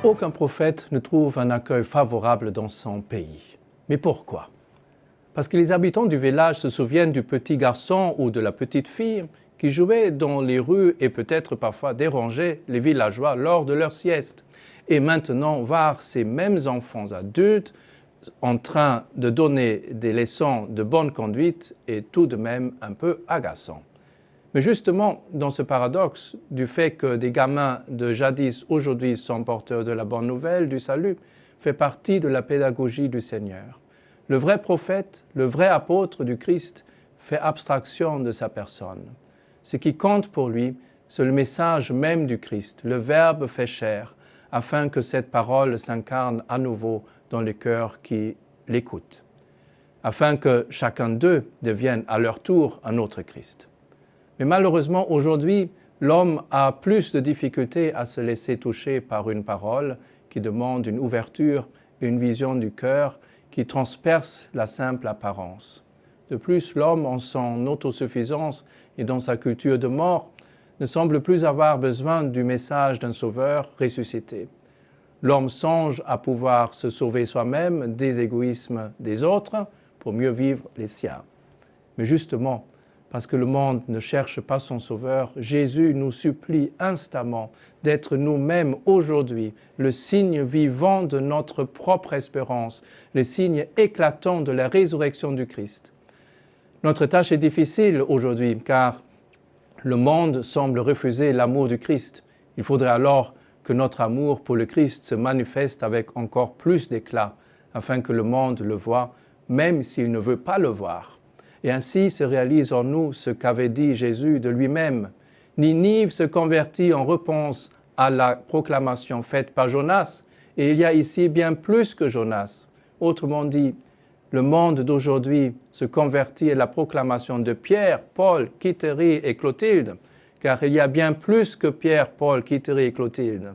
aucun prophète ne trouve un accueil favorable dans son pays. Mais pourquoi? Parce que les habitants du village se souviennent du petit garçon ou de la petite fille qui jouaient dans les rues et peut-être parfois dérangeaient les villageois lors de leur sieste. Et maintenant, voir ces mêmes enfants adultes en train de donner des leçons de bonne conduite est tout de même un peu agaçant. Mais justement, dans ce paradoxe du fait que des gamins de jadis aujourd'hui sont porteurs de la bonne nouvelle, du salut, fait partie de la pédagogie du Seigneur. Le vrai prophète, le vrai apôtre du Christ fait abstraction de sa personne. Ce qui compte pour lui, c'est le message même du Christ, le Verbe fait chair, afin que cette parole s'incarne à nouveau dans les cœurs qui l'écoutent, afin que chacun d'eux devienne à leur tour un autre Christ. Mais malheureusement, aujourd'hui, l'homme a plus de difficultés à se laisser toucher par une parole qui demande une ouverture, une vision du cœur qui transperce la simple apparence. De plus, l'homme, en son autosuffisance et dans sa culture de mort, ne semble plus avoir besoin du message d'un sauveur ressuscité. L'homme songe à pouvoir se sauver soi-même des égoïsmes des autres pour mieux vivre les siens. Mais justement, parce que le monde ne cherche pas son sauveur, Jésus nous supplie instamment d'être nous-mêmes aujourd'hui le signe vivant de notre propre espérance, le signe éclatant de la résurrection du Christ. Notre tâche est difficile aujourd'hui car le monde semble refuser l'amour du Christ. Il faudrait alors que notre amour pour le Christ se manifeste avec encore plus d'éclat afin que le monde le voie, même s'il ne veut pas le voir. Et ainsi se réalise en nous ce qu'avait dit Jésus de lui-même. Ninive se convertit en réponse à la proclamation faite par Jonas, et il y a ici bien plus que Jonas. Autrement dit, le monde d'aujourd'hui se convertit à la proclamation de Pierre, Paul, Kythérie et Clotilde, car il y a bien plus que Pierre, Paul, Kythérie et Clotilde.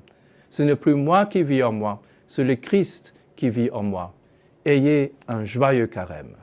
Ce n'est plus moi qui vis en moi, c'est le Christ qui vit en moi. Ayez un joyeux carême.